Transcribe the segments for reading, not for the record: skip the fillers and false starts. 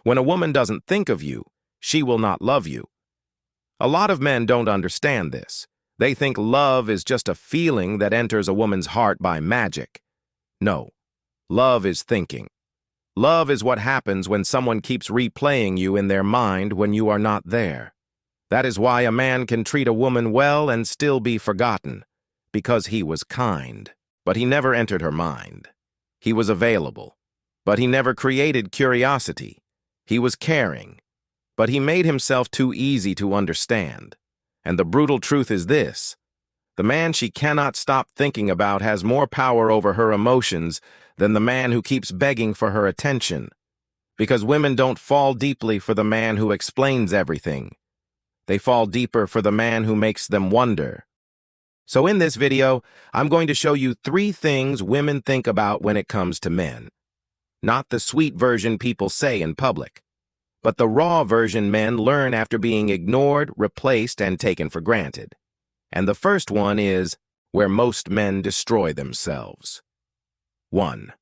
When a woman doesn't think of you, she will not love you. A lot of men don't understand this. They think love is just a feeling that enters a woman's heart by magic. No, love is thinking. Love is what happens when someone keeps replaying you in their mind when you are not there. That is why a man can treat a woman well and still be forgotten, because he was kind. But he never entered her mind. He was available, but he never created curiosity. He was caring, but he made himself too easy to understand. And the brutal truth is this: the man she cannot stop thinking about has more power over her emotions than the man who keeps begging for her attention. Because women don't fall deeply for the man who explains everything. They fall deeper for the man who makes them wonder. So in this video, I'm going to show you 3 things women think about when it comes to men. Not the sweet version people say in public, but the raw version men learn after being ignored, replaced, and taken for granted. And the first one is where most men destroy themselves. 1.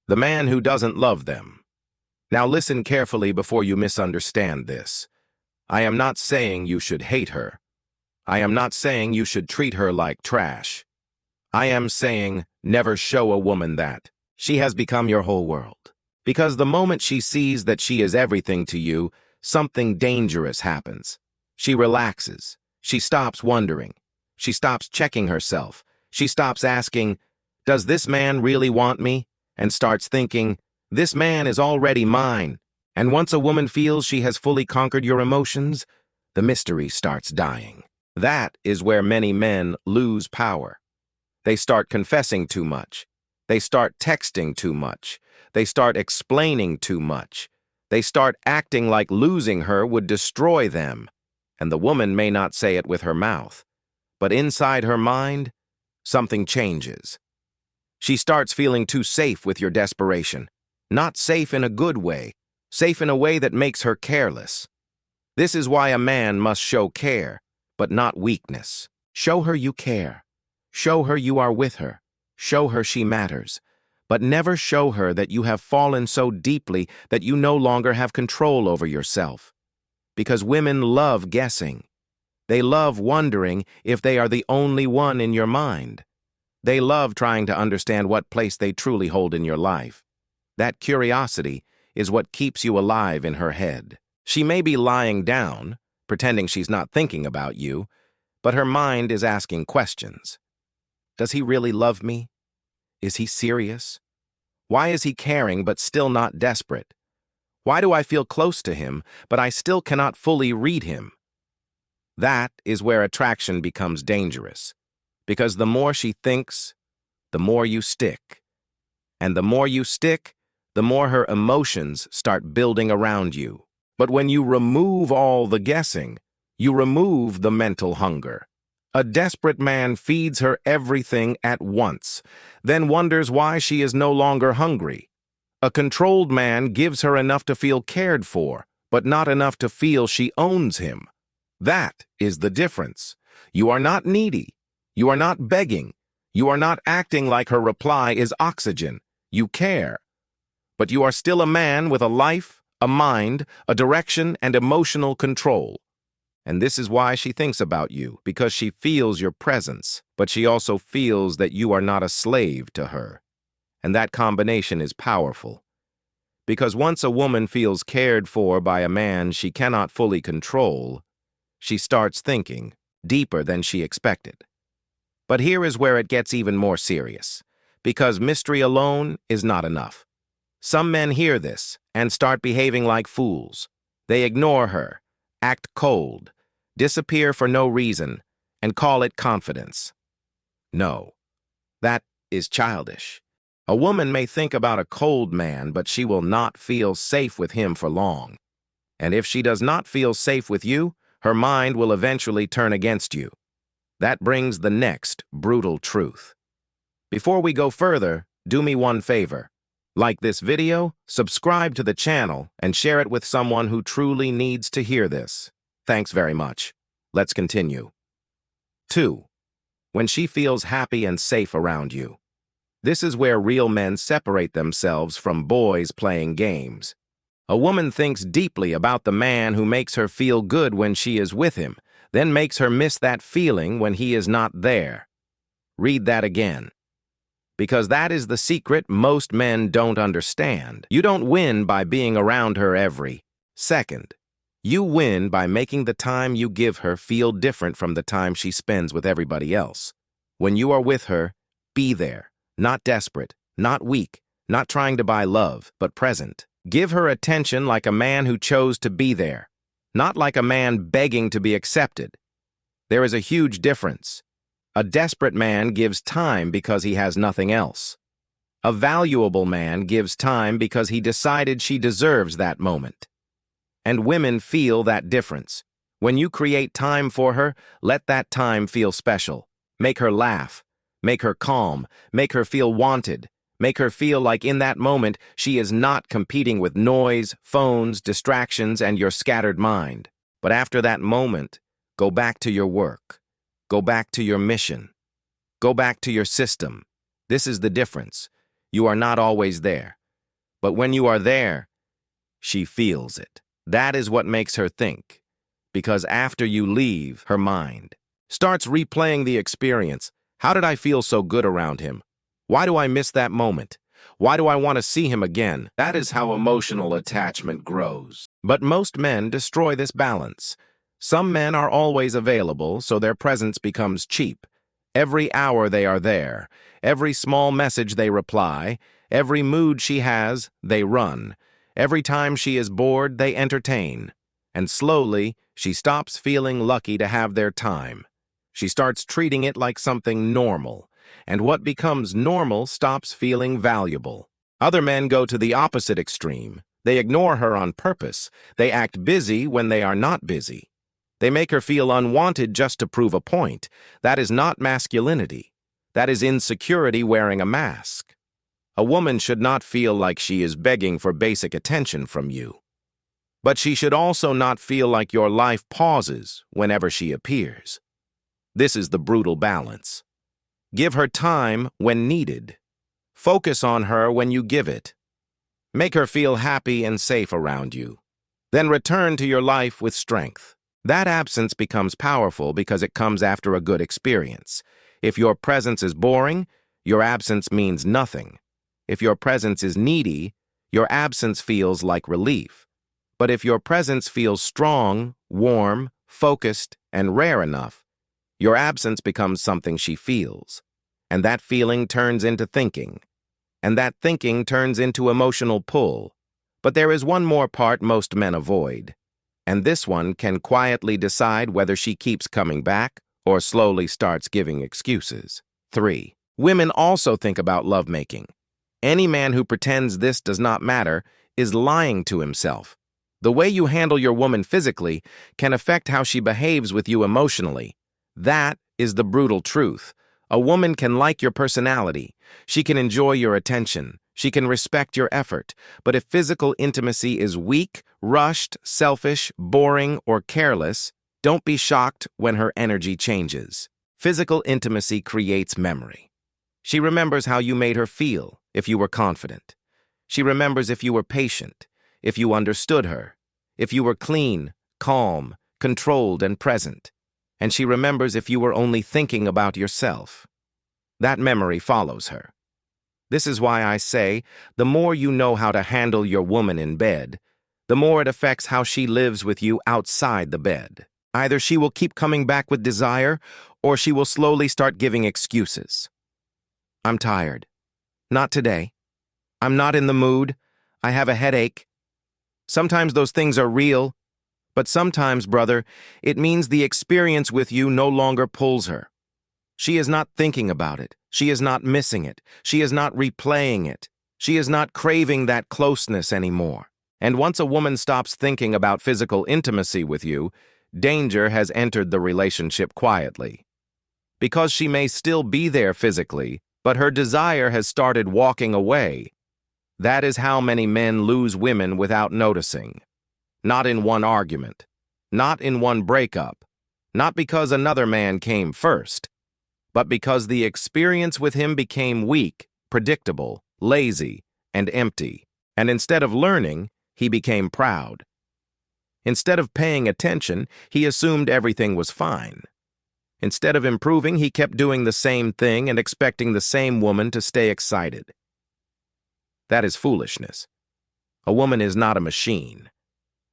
The man who doesn't love them. Now listen carefully before you misunderstand this. I am not saying you should hate her. I am not saying you should treat her like trash. I am saying never show a woman that she has become your whole world. Because the moment she sees that she is everything to you, something dangerous happens. She relaxes. She stops wondering. She stops checking herself. She stops asking, does this man really want me? And starts thinking, this man is already mine. And once a woman feels she has fully conquered your emotions, the mystery starts dying. That is where many men lose power. They start confessing too much. They start texting too much. They start explaining too much. They start acting like losing her would destroy them. And the woman may not say it with her mouth, but inside her mind, something changes. She starts feeling too safe with your desperation. Not safe in a good way, safe in a way that makes her careless. This is why a man must show care, but not weakness. Show her you care. Show her you are with her. Show her she matters. But never show her that you have fallen so deeply that you no longer have control over yourself. Because women love guessing. They love wondering if they are the only one in your mind. They love trying to understand what place they truly hold in your life. That curiosity is what keeps you alive in her head. She may be lying down, pretending she's not thinking about you, but her mind is asking questions. Does he really love me? Is he serious? Why is he caring but still not desperate? Why do I feel close to him, but I still cannot fully read him? That is where attraction becomes dangerous. Because the more she thinks, the more you stick. And the more you stick, the more her emotions start building around you. But when you remove all the guessing, you remove the mental hunger. A desperate man feeds her everything at once, then wonders why she is no longer hungry. A controlled man gives her enough to feel cared for, but not enough to feel she owns him. That is the difference. You are not needy. You are not begging. You are not acting like her reply is oxygen. You care. But you are still a man with a life, a mind, a direction, and emotional control. And this is why she thinks about you, because she feels your presence, but she also feels that you are not a slave to her. And that combination is powerful. Because once a woman feels cared for by a man she cannot fully control, she starts thinking deeper than she expected. But here is where it gets even more serious, because mystery alone is not enough. Some men hear this and start behaving like fools. They ignore her, act cold, disappear for no reason, and call it confidence. No, that is childish. A woman may think about a cold man, but she will not feel safe with him for long. And if she does not feel safe with you, her mind will eventually turn against you. That brings the next brutal truth. Before we go further, do me one favor. Like this video, subscribe to the channel, and share it with someone who truly needs to hear this. Thanks very much. Let's continue. 2. When she feels happy and safe around you. This is where real men separate themselves from boys playing games. A woman thinks deeply about the man who makes her feel good when she is with him, then makes her miss that feeling when he is not there. Read that again. Because that is the secret most men don't understand. You don't win by being around her every second. You win by making the time you give her feel different from the time she spends with everybody else. When you are with her, be there, not desperate, not weak, not trying to buy love, but present. Give her attention like a man who chose to be there, not like a man begging to be accepted. There is a huge difference. A desperate man gives time because he has nothing else. A valuable man gives time because he decided she deserves that moment. And women feel that difference. When you create time for her, let that time feel special. Make her laugh. Make her calm. Make her feel wanted. Make her feel like in that moment she is not competing with noise, phones, distractions, and your scattered mind. But after that moment, go back to your work. Go back to your mission. Go back to your system. This is the difference. You are not always there. But when you are there, she feels it. That is what makes her think. Because after you leave, her mind starts replaying the experience. How did I feel so good around him? Why do I miss that moment? Why do I want to see him again? That is how emotional attachment grows. But most men destroy this balance. Some men are always available, so their presence becomes cheap. Every hour they are there. Every small message they reply. Every mood she has, they run. Every time she is bored, they entertain. And slowly, she stops feeling lucky to have their time. She starts treating it like something normal. And what becomes normal stops feeling valuable. Other men go to the opposite extreme. They ignore her on purpose. They act busy when they are not busy. They make her feel unwanted just to prove a point. That is not masculinity. That is insecurity wearing a mask. A woman should not feel like she is begging for basic attention from you. But she should also not feel like your life pauses whenever she appears. This is the brutal balance. Give her time when needed. Focus on her when you give it. Make her feel happy and safe around you. Then return to your life with strength. That absence becomes powerful because it comes after a good experience. If your presence is boring, your absence means nothing. If your presence is needy, your absence feels like relief. But if your presence feels strong, warm, focused, and rare enough, your absence becomes something she feels. And that feeling turns into thinking. And that thinking turns into emotional pull. But there is one more part most men avoid. And this one can quietly decide whether she keeps coming back or slowly starts giving excuses. 3. Women also think about lovemaking. Any man who pretends this does not matter is lying to himself. The way you handle your woman physically can affect how she behaves with you emotionally. That is the brutal truth. A woman can like your personality. She can enjoy your attention. She can respect your effort. But if physical intimacy is weak, rushed, selfish, boring, or careless, don't be shocked when her energy changes. Physical intimacy creates memory. She remembers how you made her feel if you were confident. She remembers if you were patient, if you understood her, if you were clean, calm, controlled, and present. And she remembers if you were only thinking about yourself. That memory follows her. This is why I say, the more you know how to handle your woman in bed, the more it affects how she lives with you outside the bed. Either she will keep coming back with desire, or she will slowly start giving excuses. I'm tired. Not today. I'm not in the mood. I have a headache. Sometimes those things are real, but sometimes, brother, it means the experience with you no longer pulls her. She is not thinking about it. She is not missing it. She is not replaying it. She is not craving that closeness anymore. And once a woman stops thinking about physical intimacy with you, danger has entered the relationship quietly. Because she may still be there physically, but her desire has started walking away. That is how many men lose women without noticing. Not in one argument. Not in one breakup. Not because another man came first, but because the experience with him became weak, predictable, lazy, and empty. And instead of learning, he became proud. Instead of paying attention, he assumed everything was fine. Instead of improving, he kept doing the same thing and expecting the same woman to stay excited. That is foolishness. A woman is not a machine.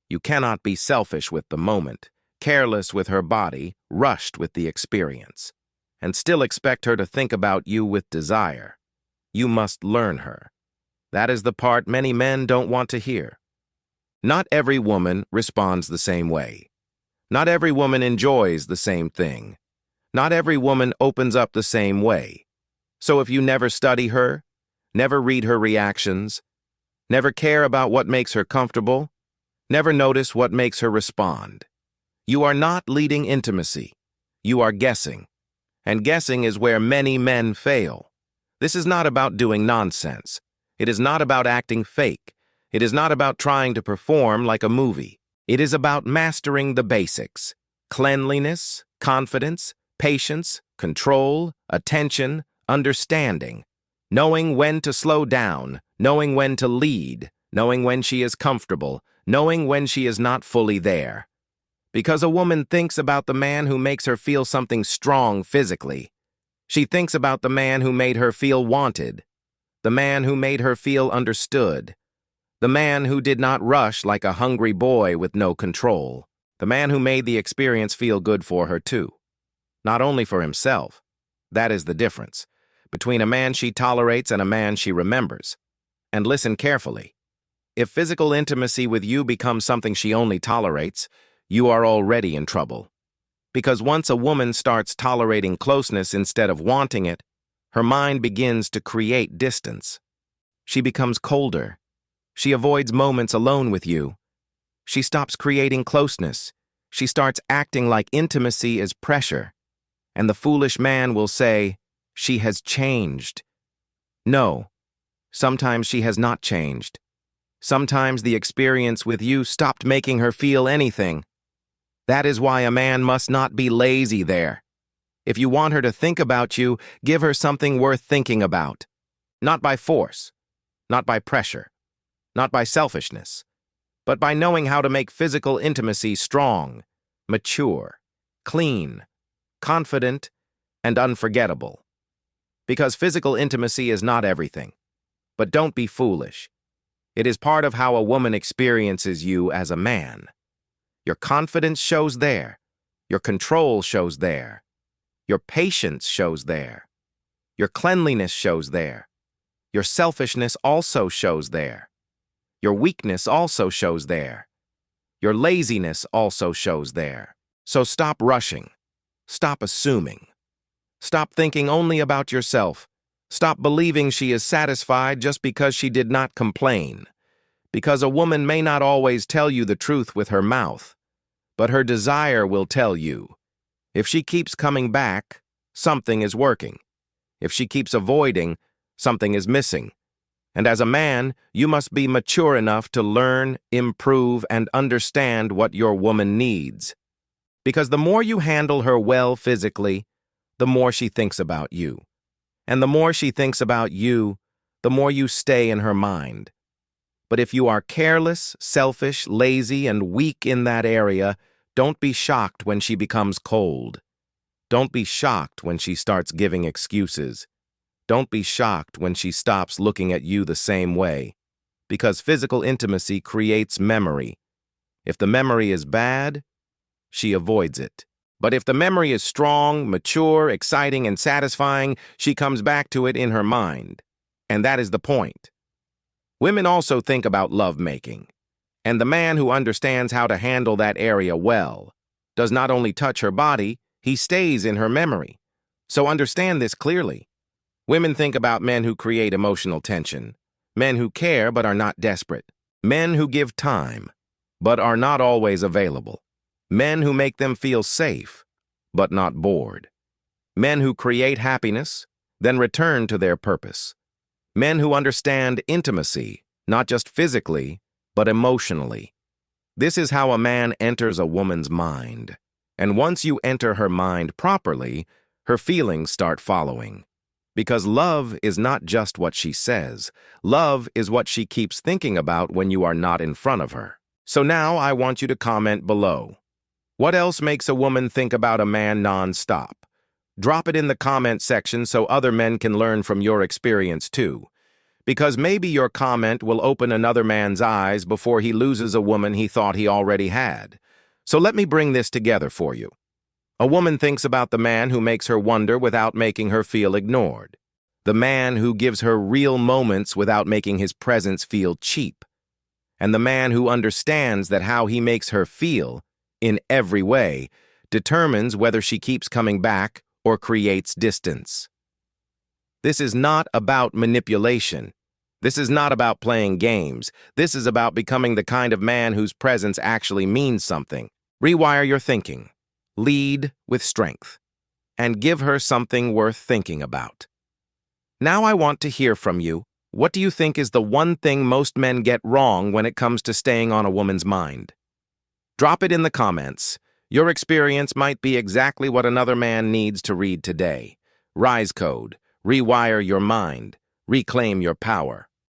You cannot be selfish with the moment, careless with her body, rushed with the experience, and still expect her to think about you with desire. You must learn her. That is the part many men don't want to hear. Not every woman responds the same way. Not every woman enjoys the same thing. Not every woman opens up the same way. So if you never study her, never read her reactions, never care about what makes her comfortable, never notice what makes her respond, you are not leading intimacy. You are guessing. And guessing is where many men fail. This is not about doing nonsense. It is not about acting fake. It is not about trying to perform like a movie. It is about mastering the basics: cleanliness, confidence, patience, control, attention, understanding, knowing when to slow down, knowing when to lead, knowing when she is comfortable, knowing when she is not fully there. Because a woman thinks about the man who makes her feel something strong physically. She thinks about the man who made her feel wanted, the man who made her feel understood, the man who did not rush like a hungry boy with no control, the man who made the experience feel good for her too. Not only for himself. That is the difference between a man she tolerates and a man she remembers. And listen carefully. If physical intimacy with you becomes something she only tolerates, you are already in trouble. Because once a woman starts tolerating closeness instead of wanting it, her mind begins to create distance. She becomes colder. She avoids moments alone with you. She stops creating closeness. She starts acting like intimacy is pressure. And the foolish man will say, "She has changed." No, sometimes she has not changed. Sometimes the experience with you stopped making her feel anything. That is why a man must not be lazy there. If you want her to think about you, give her something worth thinking about. Not by force, not by pressure, not by selfishness, but by knowing how to make physical intimacy strong, mature, clean, confident, and unforgettable. Because physical intimacy is not everything. But don't be foolish. It is part of how a woman experiences you as a man. Your confidence shows there. Your control shows there. Your patience shows there. Your cleanliness shows there. Your selfishness also shows there. Your weakness also shows there. Your laziness also shows there. So stop rushing. Stop assuming. Stop thinking only about yourself. Stop believing she is satisfied just because she did not complain. Because a woman may not always tell you the truth with her mouth, but her desire will tell you. If she keeps coming back, something is working. If she keeps avoiding, something is missing. And as a man, you must be mature enough to learn, improve, and understand what your woman needs. Because the more you handle her well physically, the more she thinks about you. And the more she thinks about you, the more you stay in her mind. But if you are careless, selfish, lazy, and weak in that area, don't be shocked when she becomes cold. Don't be shocked when she starts giving excuses. Don't be shocked when she stops looking at you the same way. Because physical intimacy creates memory. If the memory is bad, she avoids it. But if the memory is strong, mature, exciting, and satisfying, she comes back to it in her mind. And that is the point. Women also think about lovemaking. And the man who understands how to handle that area well does not only touch her body, he stays in her memory. So understand this clearly. Women think about men who create emotional tension, men who care but are not desperate, men who give time but are not always available, men who make them feel safe but not bored, men who create happiness, then return to their purpose, men who understand intimacy, not just physically, but emotionally. This is how a man enters a woman's mind. And once you enter her mind properly, her feelings start following. Because love is not just what she says. Love is what she keeps thinking about when you are not in front of her. So now I want you to comment below. What else makes a woman think about a man non-stop? Drop it in the comment section so other men can learn from your experience too. Because maybe your comment will open another man's eyes before he loses a woman he thought he already had. So let me bring this together for you. A woman thinks about the man who makes her wonder without making her feel ignored. The man who gives her real moments without making his presence feel cheap. And the man who understands that how he makes her feel, in every way, determines whether she keeps coming back or creates distance. This is not about manipulation. This is not about playing games. This is about becoming the kind of man whose presence actually means something. Rewire your thinking. Lead with strength. And give her something worth thinking about. Now I want to hear from you. What do you think is the one thing most men get wrong when it comes to staying on a woman's mind? Drop it in the comments. Your experience might be exactly what another man needs to read today. Rise Code. Rewire your mind. Reclaim your power.